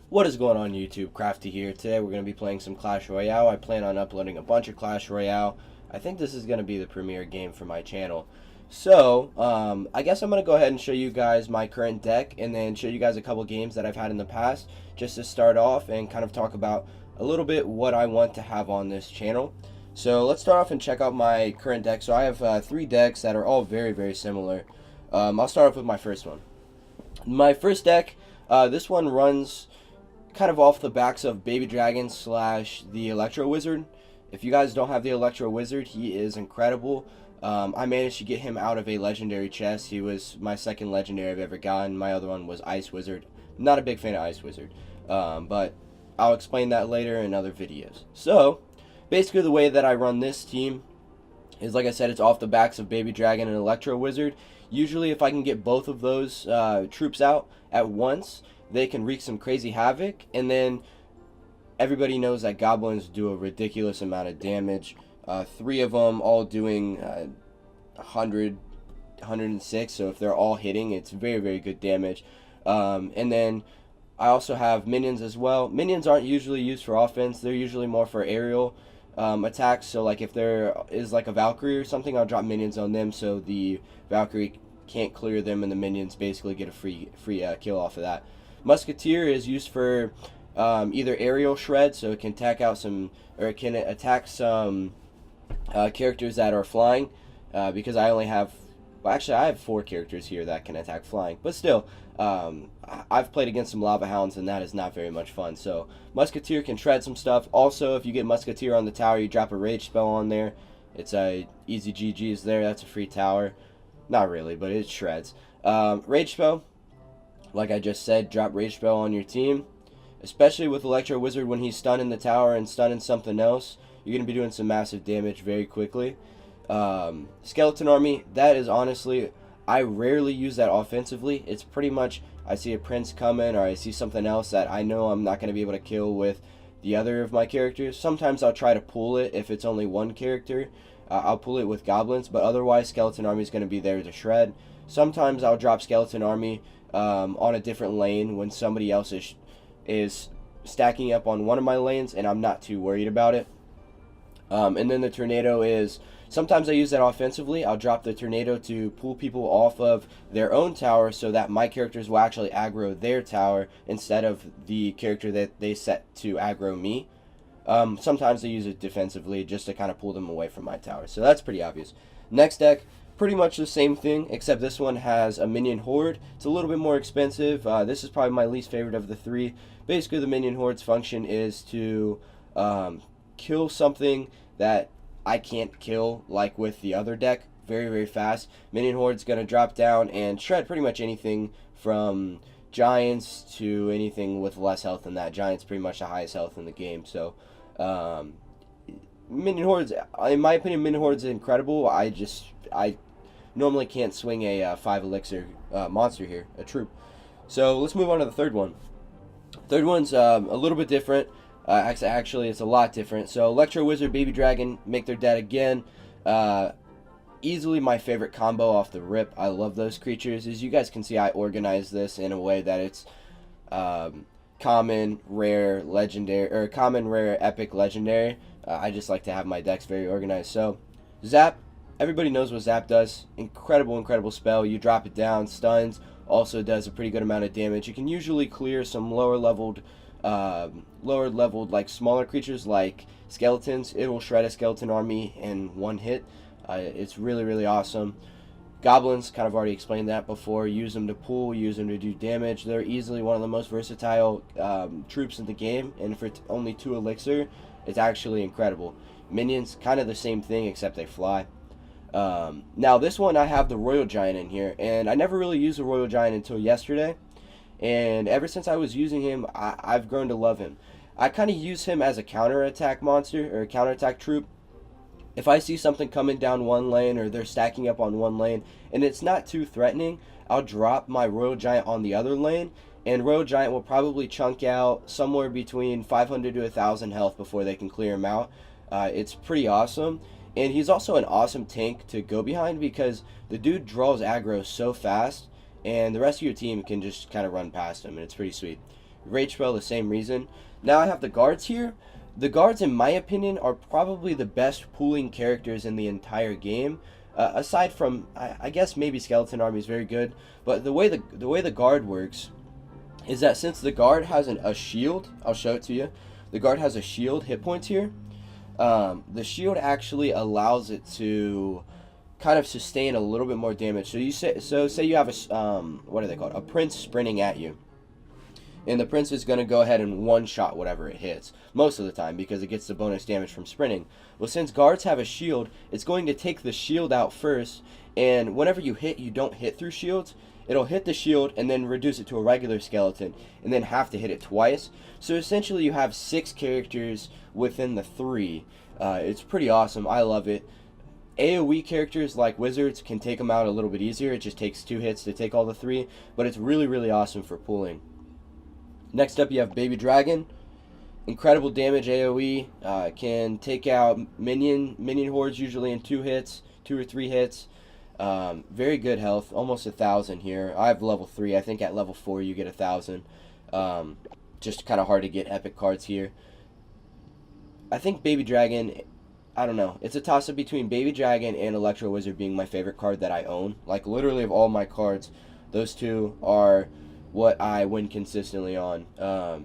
What is going on YouTube? Crafty here. Today we're going to be playing some Clash Royale. I plan on uploading a bunch of Clash Royale. I think this is going to be the premier game for my channel. So, I guess I'm going to go ahead and show you guys my current deck and then show you guys a couple games that I've had in the past just to start off and kind of talk about a little bit what I want to have on this channel. So let's start off and check out my current deck. So I have 3 decks that are all very, very similar. I'll start off with my first one. My first deck, this one runs kind of off the backs of Baby Dragon slash the Electro Wizard. If you guys don't have the Electro Wizard, he is incredible. I managed to get him out of a legendary chest. He was my second legendary I've ever gotten. My other one was Ice Wizard. Not a big fan of Ice Wizard, but I'll explain that later in other videos. So basically the way that I run this team is, like I said, it's off the backs of Baby Dragon and Electro Wizard. Usually if I can get both of those troops out at once, they can wreak some crazy havoc, and then everybody knows that goblins do a ridiculous amount of damage. 3 of them all doing 100, 106, so if they're all hitting, it's very, very good damage. And then I also have minions as well. Minions aren't usually used for offense. They're usually more for aerial attacks. So like if there is like a Valkyrie or something, I'll drop minions on them so the Valkyrie can't clear them and the minions basically get a free kill off of that. Musketeer is used for either aerial shred, so it can attack some characters that are flying. Because I only have, well, actually I have 4 characters here that can attack flying, but still, I've played against some lava hounds and that is not very much fun. So Musketeer can shred some stuff. Also, if you get Musketeer on the tower, you drop a rage spell on there. It's a easy GG's there. That's a free tower. Not really, but it shreds. Rage spell, like I just said, drop rage spell on your team, especially with Electro Wizard. When he's stunning the tower and stunning something else, you're going to be doing some massive damage very quickly. Skeleton Army, that is honestly, I rarely use that offensively. It's pretty much, I see a prince coming or I see something else that I know I'm not going to be able to kill with the other of my characters. Sometimes I'll try to pull it if it's only one character. I'll pull it with goblins, but otherwise Skeleton Army is going to be there to shred. Sometimes I'll drop Skeleton Army on a different lane when somebody else is stacking up on one of my lanes and I'm not too worried about it. And then the tornado is, sometimes I use that offensively. I'll drop the tornado to pull people off of their own tower so that my characters will actually aggro their tower instead of the character that they set to aggro me. Sometimes I use it defensively just to kind of pull them away from my tower. So that's pretty obvious. Next deck, pretty much the same thing, except this one has a minion horde. It's a little bit more expensive. This is probably my least favorite of the 3. Basically, the minion horde's function is to kill something that I can't kill, like with the other deck, very, very fast. Minion horde's going to drop down and shred pretty much anything from giants to anything with less health than that. Giants pretty much the highest health in the game. So minion hordes, in my opinion, minion hordes is incredible. I normally can't swing a 5 elixir monster here, a troop. So let's move on to the third one. Third one's a little bit different. Actually, it's a lot different. So Electro Wizard, Baby Dragon, make their dead again. Easily my favorite combo off the rip. I love those creatures. As you guys can see, I organized this in a way that it's common, rare, legendary, or common, rare, epic, legendary. I just like to have my decks very organized. So Zap, everybody knows what Zap does. Incredible, incredible spell. You drop it down, stuns. Also does a pretty good amount of damage. You can usually clear some lower leveled like smaller creatures like skeletons. It will shred a skeleton army in one hit. It's really, really awesome. Goblins, kind of already explained that before. Use them to pull, use them to do damage. They're easily one of the most versatile troops in the game, and for only 2 elixir, it's actually incredible. Minions, kind of the same thing except they fly. Now this one, I have the Royal Giant in here, and I never really used the Royal Giant until yesterday. And ever since I was using him, I've grown to love him. I kind of use him as a counterattack monster, or a counterattack troop. If I see something coming down one lane, or they're stacking up on one lane, and it's not too threatening, I'll drop my Royal Giant on the other lane, and Royal Giant will probably chunk out somewhere between 500 to 1,000 health before they can clear him out. It's pretty awesome. And he's also an awesome tank to go behind because the dude draws aggro so fast, and the rest of your team can just kind of run past him, and it's pretty sweet. rage spell the same reason. Now I have the guards here. The guards, in my opinion, are probably the best pooling characters in the entire game. Aside from, I guess maybe Skeleton Army is very good, but the way the guard works is that since the guard has a shield, I'll show it to you. The guard has a shield hit points here. The shield actually allows it to kind of sustain a little bit more damage. So say you have a what are they called? A prince sprinting at you. And the prince is going to go ahead and one-shot whatever it hits, most of the time, because it gets the bonus damage from sprinting. Well, since guards have a shield, it's going to take the shield out first, and whenever you hit, you don't hit through shields. It'll hit the shield and then reduce it to a regular skeleton, and then have to hit it twice. So essentially you have 6 characters within the 3. It's pretty awesome. I love it. AoE characters like wizards can take them out a little bit easier. It just takes 2 hits to take all the 3, but it's really, really awesome for pooling. Next up, you have Baby Dragon. Incredible damage AoE. Can take out minion hordes usually in 2 hits, 2 or 3 hits. Very good health, almost 1,000 here. I have level 3. I think at level 4 you get 1,000. Just kind of hard to get epic cards here. I think Baby Dragon, I don't know. It's a toss-up between Baby Dragon and Electro Wizard being my favorite card that I own. Like, literally of all my cards, those 2 are what I win consistently on.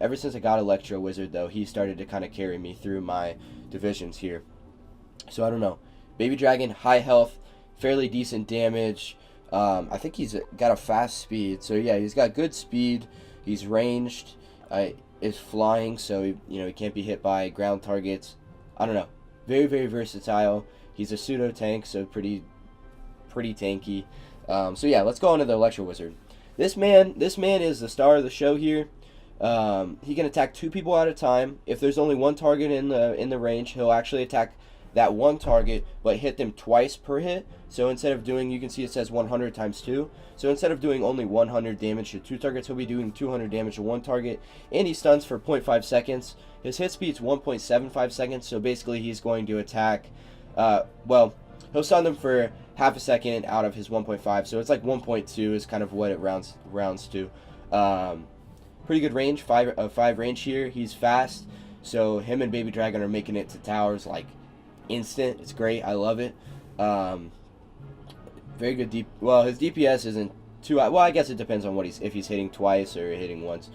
Ever since I got Electro Wizard, though, he started to kind of carry me through my divisions here. So, I don't know. Baby Dragon, high health, fairly decent damage. I think he's got a fast speed. So, yeah, he's got good speed. He's ranged. Is flying, so, he can't be hit by ground targets. I don't know. Very, very versatile. He's a pseudo tank, so pretty tanky. So, yeah, let's go on to the Electro Wizard. This man is the star of the show here. He can attack 2 people at a time. If there's only 1 target in the range, he'll actually attack that 1 target, but hit them twice per hit. So instead of doing, you can see it says 100 times 2. So instead of doing only 100 damage to 2 targets, he'll be doing 200 damage to 1 target. And he stuns for 0.5 seconds. His hit speed's 1.75 seconds. So basically, he's going to attack. Well, he'll stun them for half a second out of his 1.5, so it's like 1.2 is kind of what it rounds to. Pretty good range, 5 range here. He's fast, so him and Baby Dragon are making it to towers like instant. It's great. I love it. Very good well, his DPS isn't too high. Well, I guess it depends on if he's hitting twice or hitting once.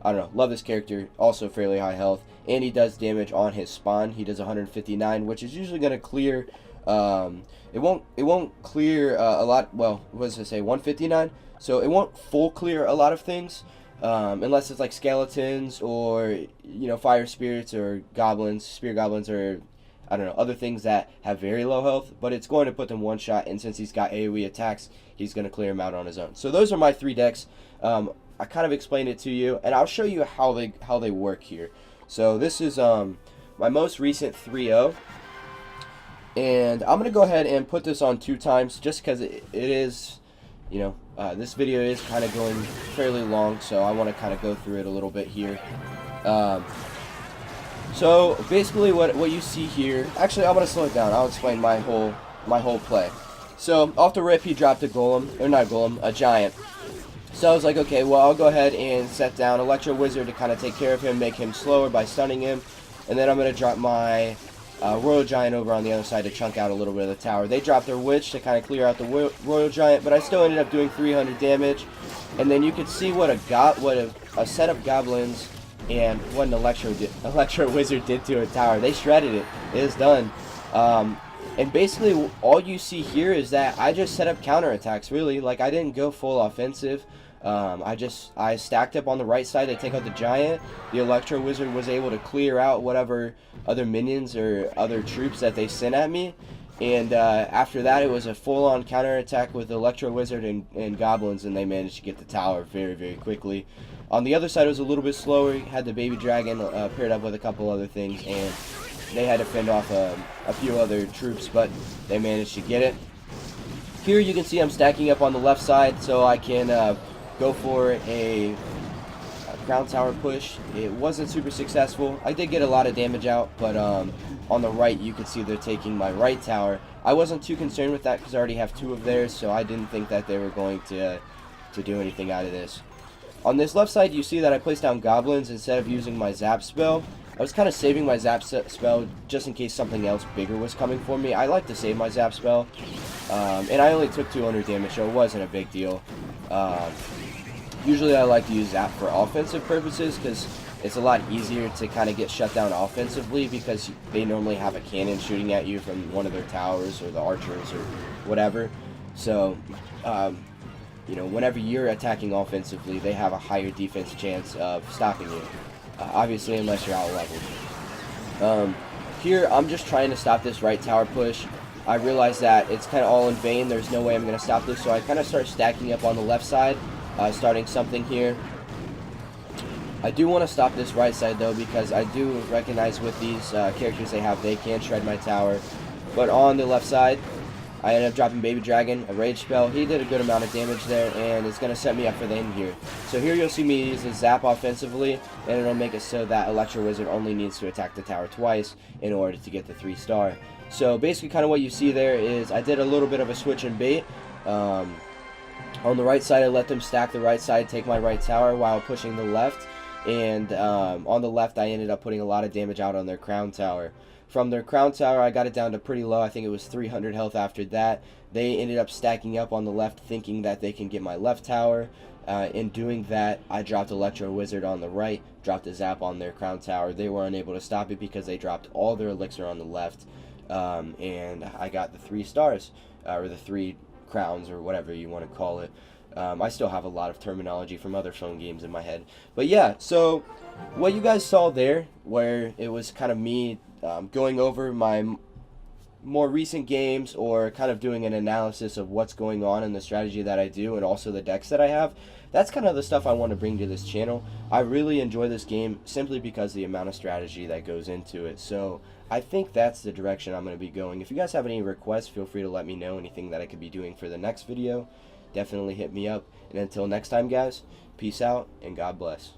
I don't know. Love this character. Also fairly high health, and he does damage on his spawn. He does 159, which is usually going to clear. It won't clear a lot. Well, what does it say? 159. So it won't full clear a lot of things, unless it's like skeletons or fire spirits or goblins, spear goblins, or I don't know, other things that have very low health. But it's going to put them one shot, and since he's got AoE attacks, he's going to clear them out on his own. So those are my 3 decks. I kind of explained it to you, and I'll show you how they work here. So this is my most recent 3-0. And I'm going to go ahead and put this on 2 times just because it is, this video is kind of going fairly long, so I want to kind of go through it a little bit here. So basically what you see here, actually I'm going to slow it down. I'll explain my whole play. So off the rip he dropped a golem, or not a golem, a giant. So I was like, okay, well I'll go ahead and set down Electro Wizard to kind of take care of him, make him slower by stunning him. And then I'm going to drop my Royal Giant over on the other side to chunk out a little bit of the tower. They dropped their Witch to kind of clear out the Royal Giant, but I still ended up doing 300 damage. And then you could see what a set of goblins and what an Electro Wizard did to a tower. They shredded it. It is done. And basically all you see here is that I just set up counterattacks, really. Like, I didn't go full offensive. I stacked up on the right side to take out the giant. The Electro Wizard was able to clear out whatever other minions or other troops that they sent at me. And after that, it was a full-on counterattack with the Electro Wizard and goblins, and they managed to get the tower very, very quickly. On the other side, it was a little bit slower. You had the Baby Dragon paired up with a couple other things, and they had to fend off a few other troops, but they managed to get it. Here you can see I'm stacking up on the left side so I can go for a ground tower push. It wasn't super successful. I did get a lot of damage out, but on the right you can see they're taking my right tower. I wasn't too concerned with that because I already have 2 of theirs, so I didn't think that they were going to do anything out of this. On this left side, you see that I placed down goblins instead of using my zap spell. I was kind of saving my zap spell just in case something else bigger was coming for me. I like to save my zap spell. And I only took 200 damage, so it wasn't a big deal. Usually I like to use zap for offensive purposes because it's a lot easier to kind of get shut down offensively because they normally have a cannon shooting at you from one of their towers or the archers or whatever. So, you know, whenever you're attacking offensively, they have a higher defense chance of stopping you. Obviously, unless you're out leveled. Here, I'm just trying to stop this right tower push. I realize that it's kind of all in vain. There's no way I'm going to stop this, so I kind of start stacking up on the left side, starting something here. I do want to stop this right side, though, because I do recognize with these characters they can shred my tower. But on the left side, I ended up dropping Baby Dragon, a rage spell. He did a good amount of damage there, and it's going to set me up for the end here. So here you'll see me use the zap offensively, and it'll make it so that Electro Wizard only needs to attack the tower twice in order to get the 3-star. So basically kind of what you see there is I did a little bit of a switch and bait. On the right side, I let them stack the right side, take my right tower while pushing the left. And on the left, I ended up putting a lot of damage out on their crown tower. From their crown tower, I got it down to pretty low. I think it was 300 health after that. They ended up stacking up on the left, thinking that they can get my left tower. In doing that, I dropped Electro Wizard on the right, dropped a zap on their crown tower. They were unable to stop it because they dropped all their elixir on the left. And I got the 3 stars, or the 3 crowns, or whatever you want to call it. I still have a lot of terminology from other phone games in my head. But yeah, so what you guys saw there, where it was kind of me going over my more recent games or kind of doing an analysis of what's going on in the strategy that I do and also the decks that I have, that's kind of the stuff I want to bring to this channel. I really enjoy this game simply because of the amount of strategy that goes into it. So I think that's the direction I'm going to be going. If you guys have any requests, feel free to let me know anything that I could be doing for the next video. Definitely hit me up. And until next time, guys, peace out and God bless.